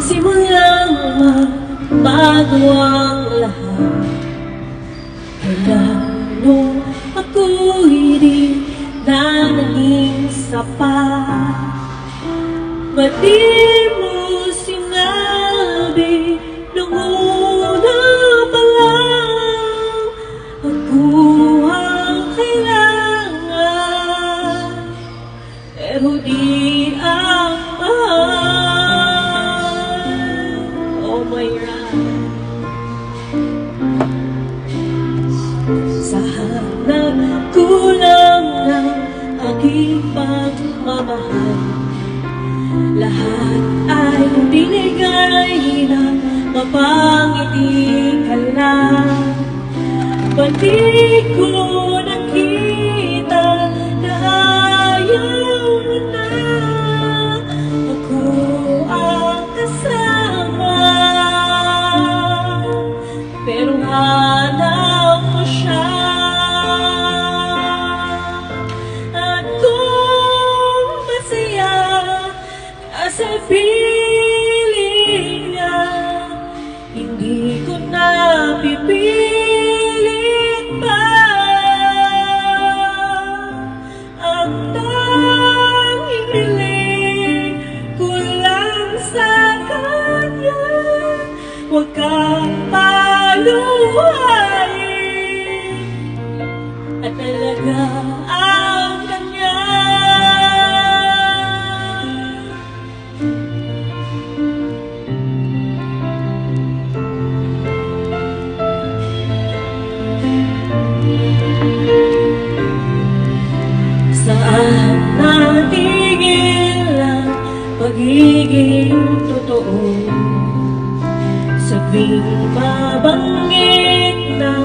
simulang magbago ang lahat. Kailan nung ako'y di na naging sapat, ba't di mo sinabi nung una pa lang ako ang kailangan, pero di ang mahal. Oh my God. Sa hanap kulang ng aking pagmamahal, lahat ay binigay na mapangiti ka lang. Ba't di ko nakita na ayaw mo na ako ang kasama, pero hanap mo siya. At kung masaya ka sa piling niya, hindi ko na pipilit pa. Ang tanging hiling ko lang sa kanya, huwag kang paluhain at talaga ang kanya. Saan natigil ang pagiging totoo? Sabing mabanggit na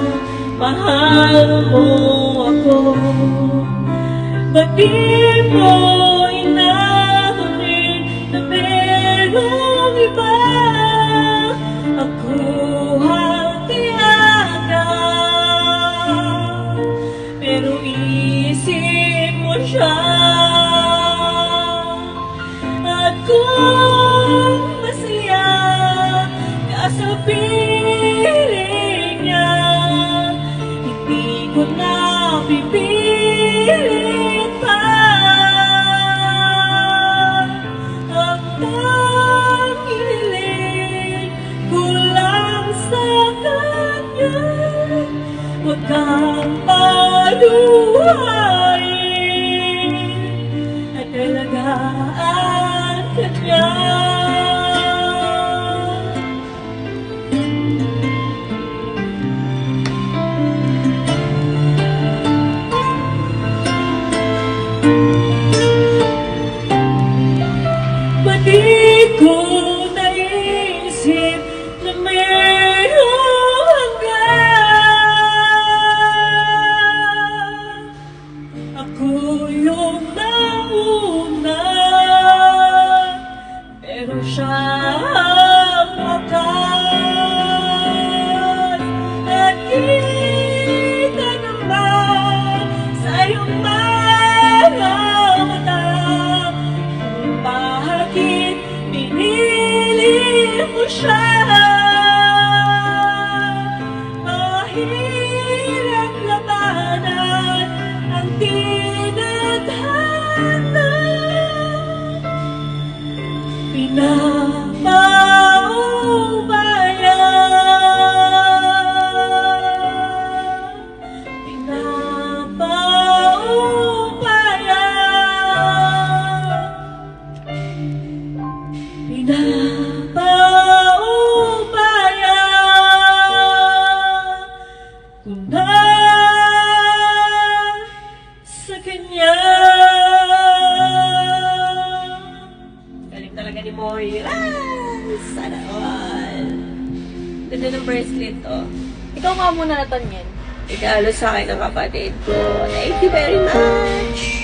mahal mo ako, ba't di mo inamin na merong iba? Ako ang tiyaga, pero isip mo siya. At kung masaya ka sa piling niya, hindi ko na pipilit pa. Ang tanging hiling ko lang sa kanya, huwag kang paluhain at talagaan ka niya. Ba't di ko naisip na mayroong hanggan? Ako yung nauna, pero siya ang wakas. At kita naman sa iyong mga mata kung bakit pinili mo siya. Mahirap labanan ang tinadhana, pinapaubaya ko na sa kanya. Galing talaga ni Moira. Sana all. Ganda ng bracelet, oh. Ikaw nga muna natanyan. Regalo sa akin ng kapatid ko. Thank you very much.